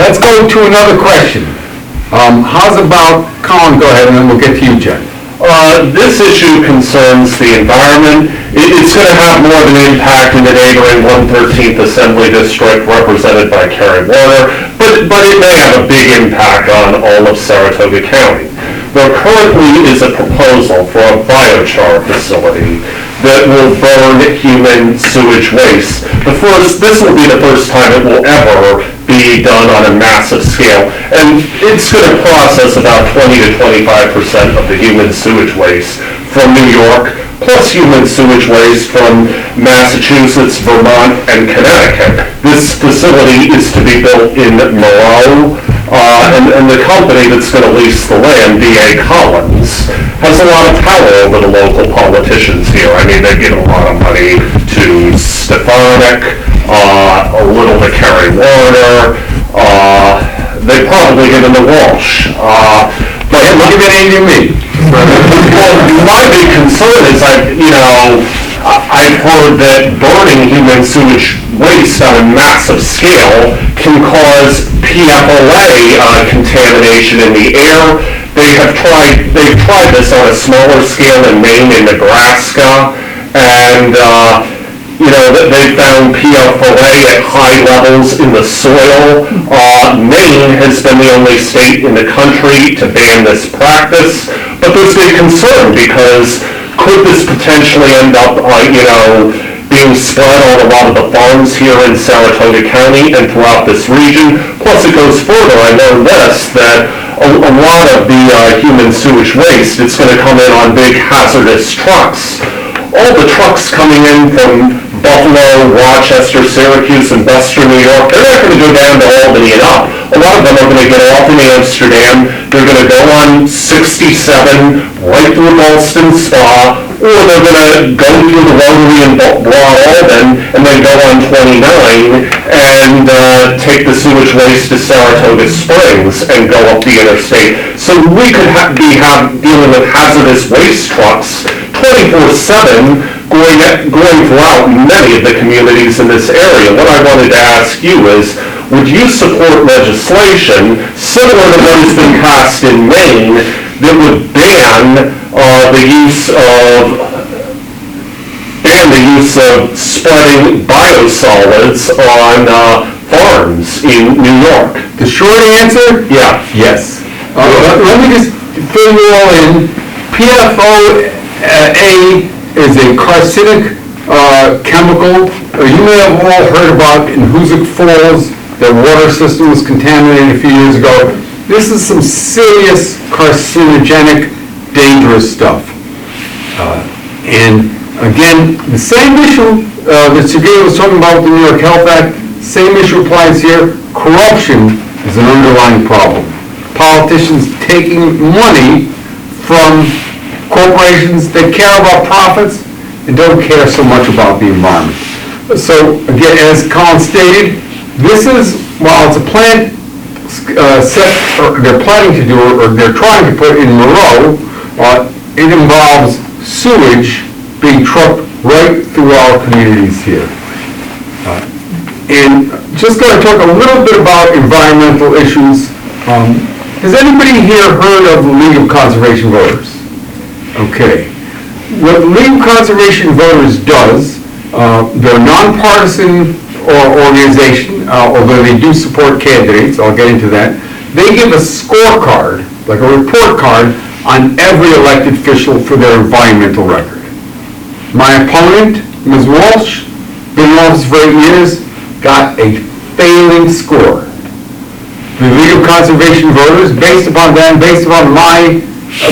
let's go to another question. How's about, Colin, go ahead, and then we'll get to you, Jen. This issue concerns the environment. It's going to have more of an impact in the neighboring 113th Assembly District represented by Kerry Warner, but it may have a big impact on all of Saratoga County. There currently is a proposal for a biochar facility that will burn human sewage waste. This will be the first time it will ever be done on a massive scale, and it's going to process about 20 to 25% of the human sewage waste from New York, plus human sewage waste from Massachusetts, Vermont, and Connecticut. This facility is to be built in Moreau, and the company that's going to lease the land, D.A. Collins, has a lot of power over the local politicians here. I mean, they've given a lot of money to Stefanik, a little to Kerry Warner, they've probably given to Walsh. But Look at any of me. well, my big concern is, I've heard that burning human sewage waste on a massive scale can cause PFOA contamination in the air. They've tried this on a smaller scale in Maine and Nebraska, and they found PFOA at high levels in the soil. Maine has been the only state in the country to ban this practice, but there's big concern because could this potentially end up, being spread on a lot of the farms here in Saratoga County and throughout this region? Plus, it goes further. I learned this, that a lot of the human sewage waste, it's going to come in on big hazardous trucks. All the trucks coming in from Buffalo, Rochester, Syracuse, and Western New York, they're not going to go down to Albany and up. A lot of them are going to get off in Amsterdam, they're going to go on 67 right through Ballston Spa, or they're going to go through the Rotary in Broad Alban and then go on 29 and take the sewage waste to Saratoga Springs and go up the interstate. So we could be dealing with hazardous waste trucks 24/7 going throughout many of the communities in this area. What I wanted to ask you is, would you support legislation similar to what has been passed in Maine that would ban the use of spreading biosolids on farms in New York? The short answer? Yeah. Yes. Let me just fill you all in. PFOA is a carcinic chemical. You may have all heard about in Hoosick Falls, their water system was contaminated a few years ago. This is some serious carcinogenic, dangerous stuff. And again, the same issue that Sergei was talking about with the New York Health Act, same issue applies here. Corruption is an underlying problem. Politicians taking money from corporations that care about profits and don't care so much about the environment. So again, as Colin stated, this is, while it's a plant they're planning to do, or they're trying to put in Moreau, it involves sewage being trucked right through our communities here. And just going to talk a little bit about environmental issues. Has anybody here heard of the League of Conservation Voters? Okay. What the League of Conservation Voters does, they're a nonpartisan organization, although they do support candidates, I'll get into that. They give a scorecard, like a report card, on every elected official for their environmental record. My opponent, Ms. Walsh, been in office for 8 years, got a failing score. The League of Conservation Voters, based upon my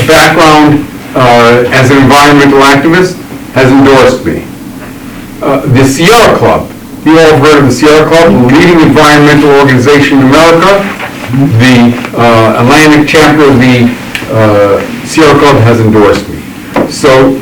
background as an environmental activist, has endorsed me. The Sierra Club, you all have heard of the Sierra Club, the leading environmental organization in America. The Atlantic chapter of the Sierra Club has endorsed me. So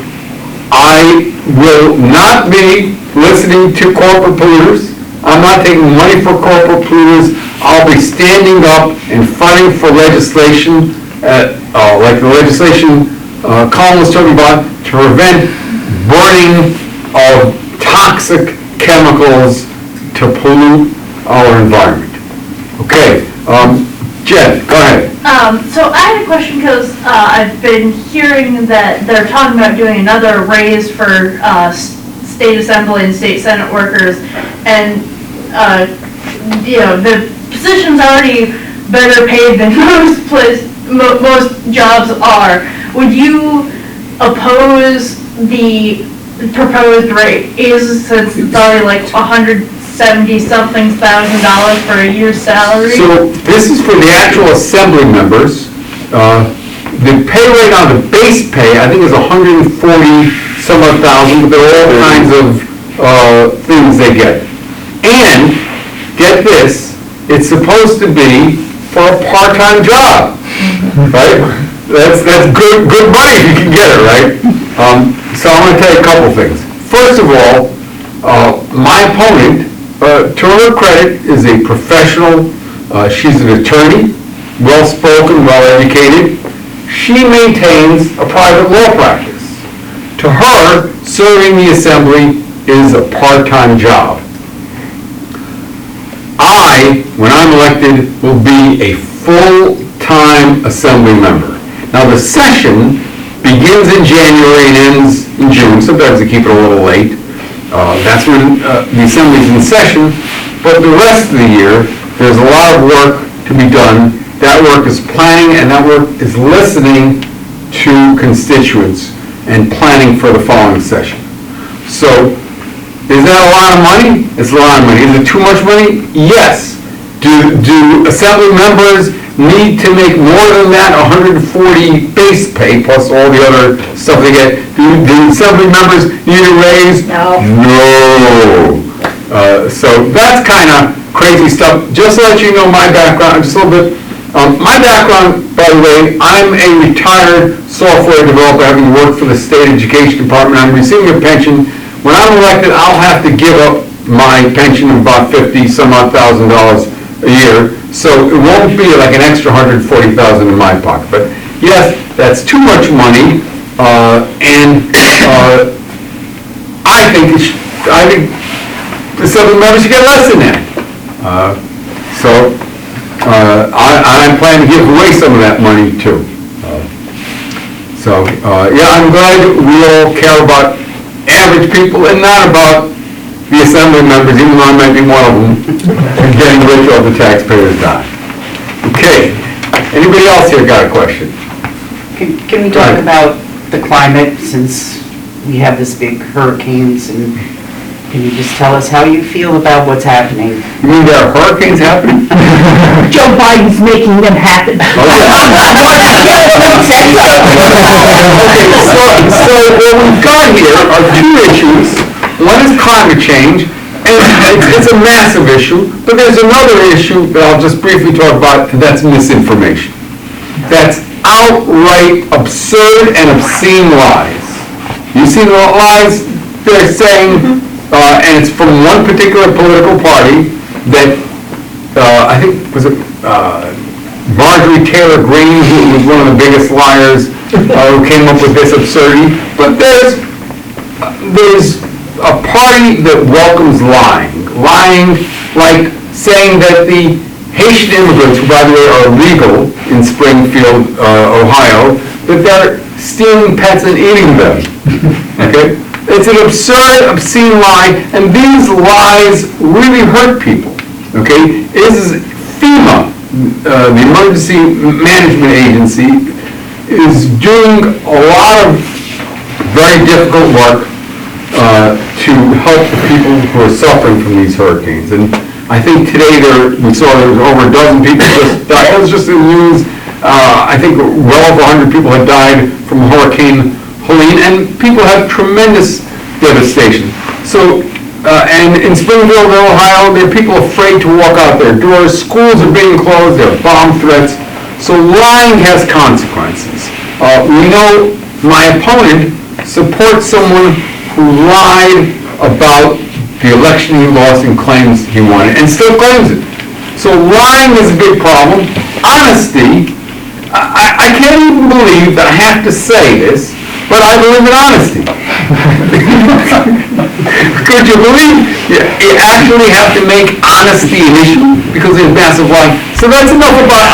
I will not be listening to corporate polluters. I'm not taking money for corporate polluters. I'll be standing up and fighting for legislation, like the legislation Colin was talking about, to prevent burning of toxic chemicals to pollute our environment. Okay, Jen, go ahead. So I had a question because I've been hearing that they're talking about doing another raise for state assembly and state senate workers, and the position's already better paid than most jobs are. Would you oppose the proposed rate? Since it's already like $170-something thousand for a year's salary? So this is for the actual assembly members. The pay rate on the base pay, I think is 140 some odd thousand, but there are all kinds of things they get. And, get this, it's supposed to be for a part-time job, right? That's good money if you can get it, right? So I'm gonna tell you a couple things. First of all, my opponent, to her credit, is a professional. She's an attorney, well-spoken, well-educated. She maintains a private law practice. To her, serving the assembly is a part-time job. I, when I'm elected, will be a full-time assembly member. Now, the session begins in January and ends in June. Sometimes they keep it a little late. That's when the assembly's in session. But the rest of the year, there's a lot of work to be done. That work is planning, and that work is listening to constituents and planning for the following session. So, is that a lot of money? It's a lot of money. Is it too much money? Yes. Do assembly members need to make more than that 140 base pay plus all the other stuff they get? Do assembly members need a raise? No. No. So that's kind of crazy stuff. Just to let you know my background, just a little bit. My background, by the way, I'm a retired software developer having worked for the state education department. I'm receiving a pension. When I'm elected, I'll have to give up my pension of about $50-some odd thousand a year. So it won't be like an extra $140,000 in my pocket. But yes, that's too much money, and I think the assembly members should get less than that. I'm planning to give away some of that money too. Yeah, I'm glad we all care about average people and not about the assembly members, even though I might be one of them, and getting rich off the taxpayers' dime. Okay, anybody else here got a question? Can we talk about the climate, since we have this big hurricanes, and can you just tell us how you feel about what's happening? You mean there are hurricanes happening? Joe Biden's making them happen. So what we've got here are two issues. One is climate change, and it's a massive issue, but there's another issue that I'll just briefly talk about, and that's misinformation. That's outright absurd and obscene lies. You see the lies they're saying, and it's from one particular political party that, I think, was it Marjorie Taylor Greene, who was one of the biggest liars, who came up with this absurdity. But there's a party that welcomes lying, like saying that the Haitian immigrants, who by the way are illegal in Springfield, Ohio, that they're stealing pets and eating them. Okay? It's an absurd, obscene lie, and these lies really hurt people. Okay? FEMA, the Emergency Management Agency, is doing a lot of very difficult work to help the people who are suffering from these hurricanes. And I think today we saw there was over a dozen people just died. It was just in the news. I think well over 100 people had died from Hurricane Helene, and people have tremendous devastation. So, and in Springfield, Ohio, there are people afraid to walk out their doors. Schools are being closed. There are bomb threats. So lying has consequences. We know my opponent supports someone who lied about the election he lost and claims he won it, and still claims it. So lying is a big problem. Honesty, I can't even believe that I have to say this, but I believe in honesty. Could you believe you actually have to make honesty an issue because there's massive line? So that's enough about